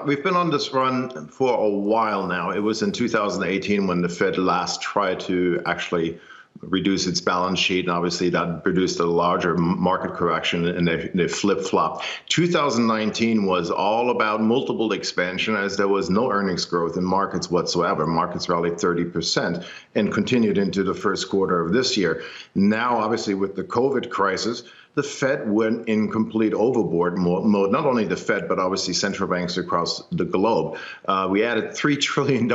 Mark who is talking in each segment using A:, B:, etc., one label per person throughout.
A: we've been on this run for a while now. It was in 2018 when the Fed last tried to actually reduce its balance sheet, and obviously that produced a larger market correction, and they flip-flopped. 2019 was all about multiple expansion, as there was no earnings growth in markets whatsoever. Markets rallied 30% and continued into the first quarter of this year. Now, obviously, with the COVID crisis, the Fed went in complete overboard mode. Not only the Fed, but obviously central banks across the globe. We added $3 trillion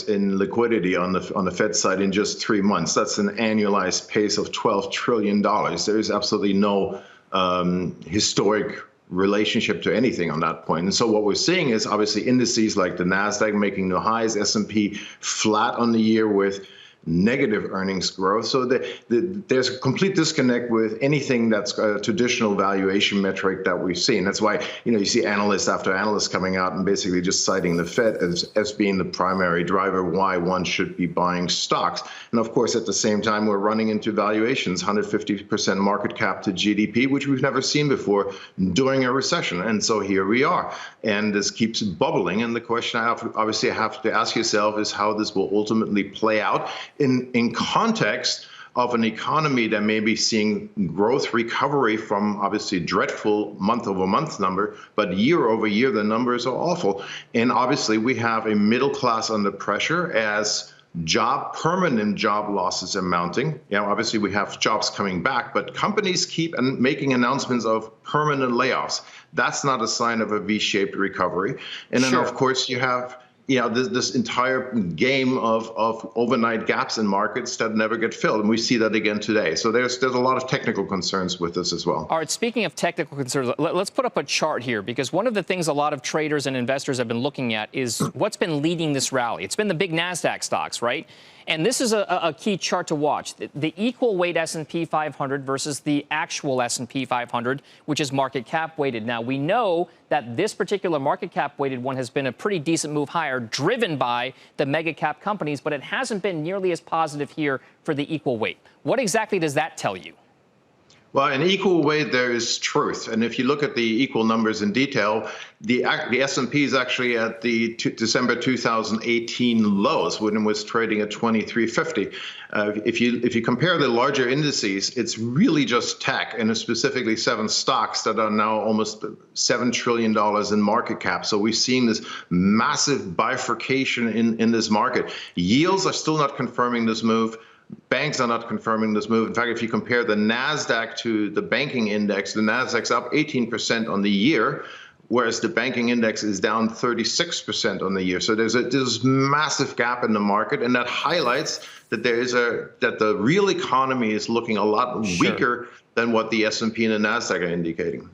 A: in liquidity on the Fed side in just 3 months. That's an annualized pace of $12 trillion. There is absolutely no historic relationship to anything on that point. And so what we're seeing is obviously indices like the NASDAQ making new highs, S&P flat on the year with negative earnings growth. So there's a complete disconnect with anything that's a traditional valuation metric that we've seen. That's why, you see analyst after analyst coming out and basically just citing the Fed as being the primary driver why one should be buying stocks. And of course, at the same time, we're running into valuations, 150% market cap to GDP, which we've never seen before during a recession. And so here we are. And this keeps bubbling. And the question I obviously have to ask yourself is how this will ultimately play out in context of an economy that may be seeing growth recovery from obviously dreadful month-over-month number, but year-over-year the numbers are awful. And obviously we have a middle class under pressure as permanent job losses are mounting. Obviously we have jobs coming back, but companies keep making announcements of permanent layoffs. That's not a sign of a V-shaped recovery. And then of course you have this entire game of overnight gaps in markets that never get filled. And we see that again today. So there's a lot of technical concerns with this as well.
B: All right, speaking of technical concerns, let's put up a chart here, because one of the things a lot of traders and investors have been looking at is what's been leading this rally. It's been the big NASDAQ stocks, right? And this is a key chart to watch. The equal weight S&P 500 versus the actual S&P 500, which is market cap weighted. Now, we know that this particular market cap weighted one has been a pretty decent move higher, driven by the mega cap companies, but it hasn't been nearly as positive here for the equal weight. What exactly does that tell you?
A: Well, in equal weight, there is truth. And if you look at the equal numbers in detail, the S&P is actually at the December 2018 lows when it was trading at 2350. If you compare the larger indices, it's really just tech, and it's specifically 7 stocks that are now almost $7 trillion in market cap. So we've seen this massive bifurcation in this market. Yields are still not confirming this move. Banks are not confirming this move. In fact, if you compare the NASDAQ to the banking index, the NASDAQ's up 18% on the year, whereas the banking index is down 36% on the year. So there's this massive gap in the market, and that highlights that that the real economy is looking a lot weaker than what the S&P and the NASDAQ are indicating.